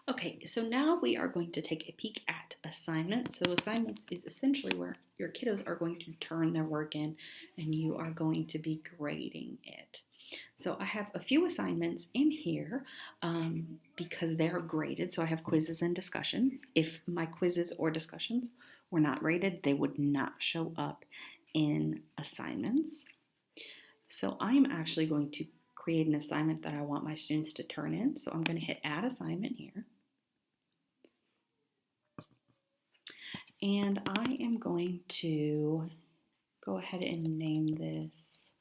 Okay, so now we are going to take a peek at assignments. So assignments is essentially where your kiddos are going to turn their work in and you are going to be grading it. So I have a few assignments in here because they are graded. So I have quizzes and discussions. If my quizzes or discussions were not graded, they would not show up in assignments. So I'm actually going to create an assignment that I want my students to turn in. So I'm going to hit add assignment here. And I am going to go ahead and name this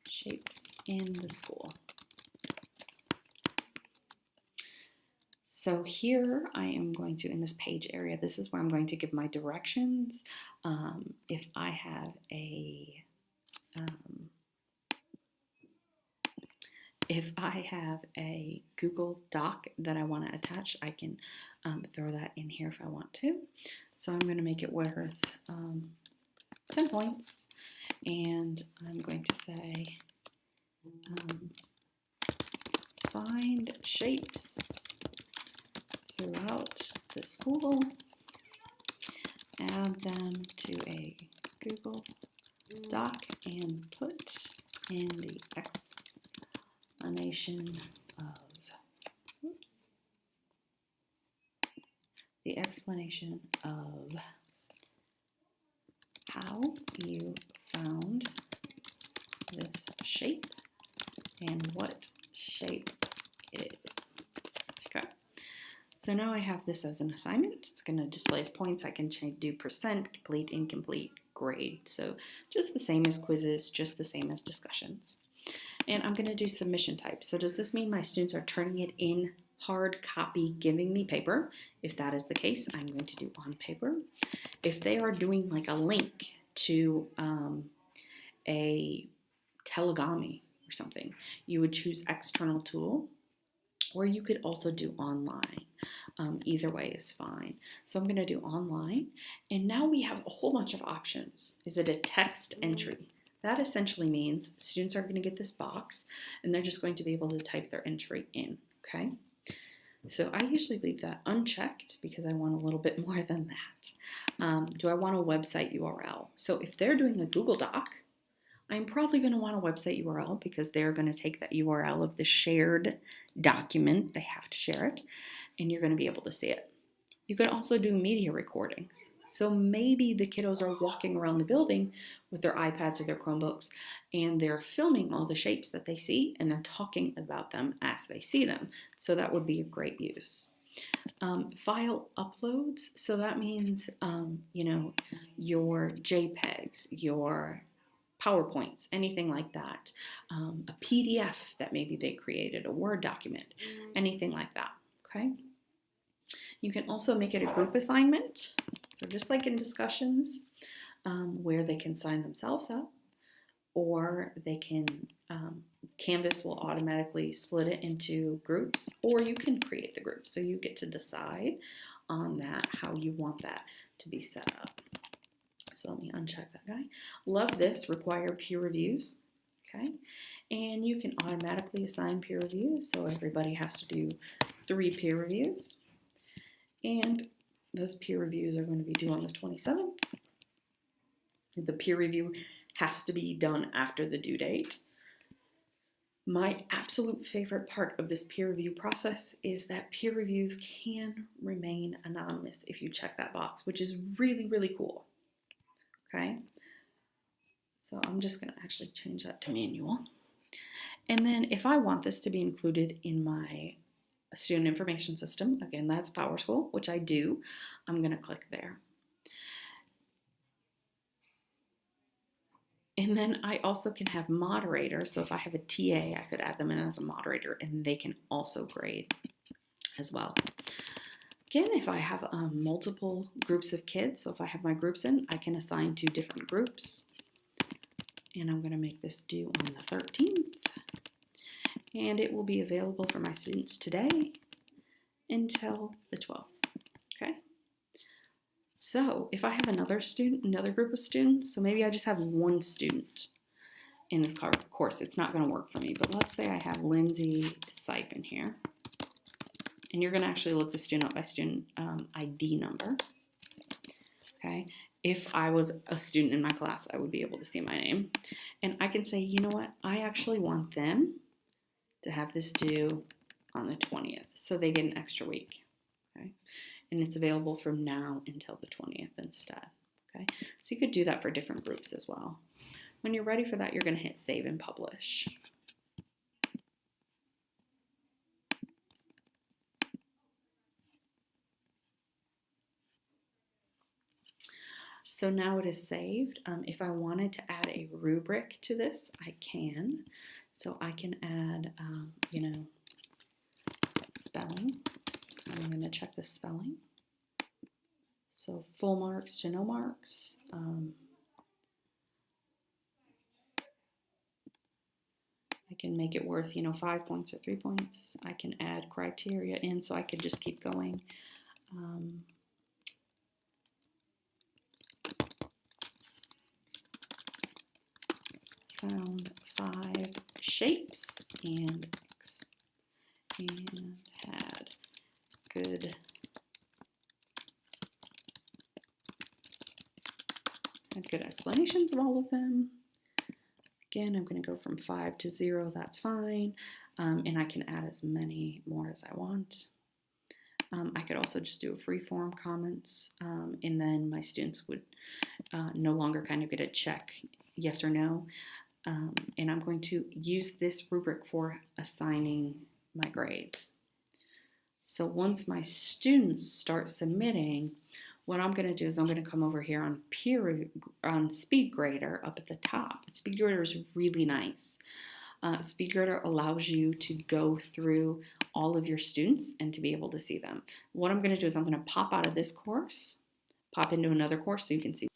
Shapes in the School. So here I am going to, in this page area, this is where I'm going to give my directions. If I have a Google Doc that I want to attach, I can throw that in here if I want to. So I'm going to make it worth 10 points, and I'm going to say find shapes throughout the school, add them to a Google Doc, and put in the explanation of how you found this shape and what shape it is. Okay, so now I have this as an assignment. It's going to display as points. I can do percent, complete, incomplete, grade. So just the same as quizzes, just the same as discussions. And I'm going to do submission type. So does this mean my students are turning it in hard copy, giving me paper? If that is the case, I'm going to do on paper. If they are doing like a link to a Telegami or something, you would choose external tool, or you could also do online. Either way is fine. So I'm going to do online, and now we have a whole bunch of options. Is it a text entry? That essentially means students are going to get this box, and they're just going to be able to type their entry in, okay? So I usually leave that unchecked because I want a little bit more than that. Do I want a website URL? So if they're doing a Google Doc, I'm probably going to want a website URL because they're going to take that URL of the shared document. They have to share it, and you're going to be able to see it. You could also do media recordings. So maybe the kiddos are walking around the building with their iPads or their Chromebooks, and they're filming all the shapes that they see, and they're talking about them as they see them. So that would be a great use. File uploads. So that means, your JPEGs, your PowerPoints, anything like that. A PDF that maybe they created, a Word document, anything like that, okay? You can also make it a group assignment. So just like in discussions, where they can sign themselves up, or they can, Canvas will automatically split it into groups, or you can create the groups. So you get to decide on that, how you want that to be set up. So let me uncheck that guy. Love this, require peer reviews, okay? And you can automatically assign peer reviews, so everybody has to do 3 peer reviews. And those peer reviews are going to be due on the 27th. The peer review has to be done after the due date. My absolute favorite part of this peer review process is that peer reviews can remain anonymous if you check that box, which is really, really cool. Okay, so I'm just going to actually change that to manual. And then if I want this to be included in my student information system, again, that's PowerSchool, which I do, I'm going to click there. And then I also can have moderators. So if I have a TA, I could add them in as a moderator, and they can also grade as well. Again, if I have multiple groups of kids, so if I have my groups in, I can assign to different groups. And I'm going to make this due on the 13th. And it will be available for my students today until the 12th. Okay? So if I have another group of students, so maybe I just have one student in this course, it's not going to work for me. But let's say I have Lindsay Sipe in here. And you're going to actually look the student up by student ID number. Okay. If I was a student in my class, I would be able to see my name. And I can say, you know what? I actually want them to have this due on the 20th. So they get an extra week. Okay. And it's available from now until the 20th instead. Okay. So you could do that for different groups as well. When you're ready for that, you're going to hit save and publish. So now it is saved. If I wanted to add a rubric to this, I can. So I can add, spelling. I'm going to check the spelling. So full marks to no marks. I can make it worth, 5 points or 3 points. I can add criteria in, so I could just keep going. Found 5 shapes and had good explanations of all of them. Again, I'm going to go from 5 to 0. That's fine. And I can add as many more as I want. I could also just do a free form comments, and then my students would no longer kind of get a check yes or no. And I'm going to use this rubric for assigning my grades. So once my students start submitting, what I'm going to do is I'm going to come over here on SpeedGrader up at the top. SpeedGrader is really nice. SpeedGrader allows you to go through all of your students and to be able to see them. What I'm going to do is I'm going to pop out of this course, pop into another course so you can see.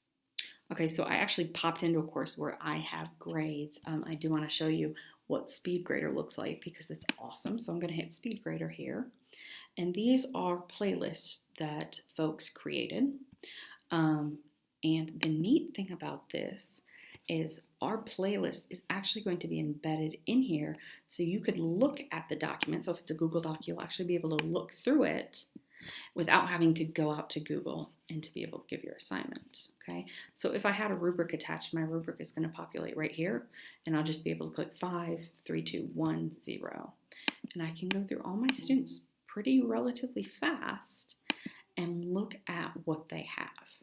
Okay, so I actually popped into a course where I have grades. I do want to show you what SpeedGrader looks like because it's awesome. So I'm going to hit SpeedGrader here. And these are playlists that folks created. And the neat thing about this is our playlist is actually going to be embedded in here. So you could look at the document. So if it's a Google Doc, you'll actually be able to look through it without having to go out to Google and to be able to give your assignment, okay? So if I had a rubric attached, my rubric is going to populate right here, and I'll just be able to click 5, 3, 2, 1, 0. And I can go through all my students pretty relatively fast and look at what they have.